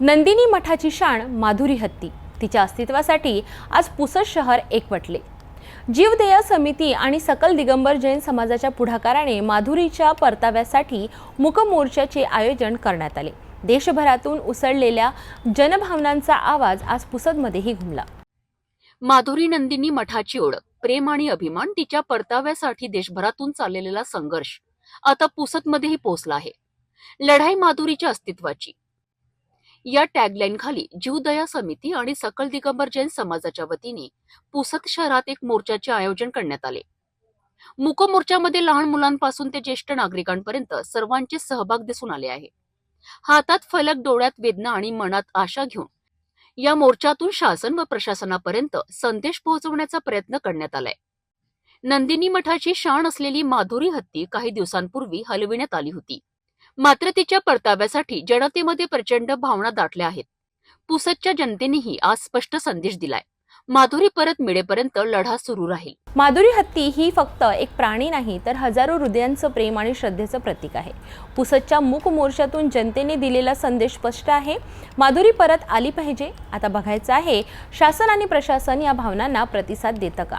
नंदिनी मठाची शान माधुरी हत्ती. तिच्या अस्तित्वासाठी आज पुसद शहर एकवटले. जीवदया समिती आणि सकल दिगंबर जैन समाजाच्या पुढाकाराने माधुरीच्या परताव्यासाठी मूक मोर्चाचे आयोजन करण्यात आले. देशभरातून उसळलेल्या जनभावनांचा आवाज आज पुसदमध्येही घुमला. माधुरी नंदिनी मठाची ओळख, प्रेम आणि अभिमान, तिच्या परताव्यासाठी देशभरातून चाललेला संघर्ष आता पुसदमध्येही पोहोचला आहे. लढाई माधुरीच्या अस्तित्वाची या टॅगलाईन खाली जीवदया समिती आणि सकल दिगंबर जैन समाजाच्या वतीने पुसद शहरात एक मोर्चाचे आयोजन करण्यात आले. मूक मोर्चामध्ये लहान मुलांपासून ते ज्येष्ठ नागरिकांपर्यंत सर्वांचे सहभाग दिसून आले आहे. हातात फलक, डोळ्यात वेदना आणि मनात आशा घेऊन या मोर्चातून शासन व प्रशासनापर्यंत संदेश पोहोचवण्याचा प्रयत्न करण्यात आलाय. नंदिनी मठाची शान असलेली माधुरी हत्ती काही दिवसांपूर्वी हलविण्यात आली होती. मात्र तिच्या परताव्यासाठी जनतेमध्ये प्रचंड भावना दाटल्या आहेत. पुसदच्या जनतेनेही आज स्पष्ट संदेश दिलाय. माधुरी परत मिळेपर्यंत लढा सुरू राहील. माधुरी हत्ती ही फक्त एक प्राणी नाही, तर हजारो हृदयांचं प्रेम आणि श्रद्धेचं प्रतीक आहे. पुसदच्या मूक मोर्चातून जनतेने दिलेला संदेश स्पष्ट आहे. माधुरी परत आली पाहिजे. आता बघायचं आहे शासन आणि प्रशासन या भावनांना प्रतिसाद देतं का.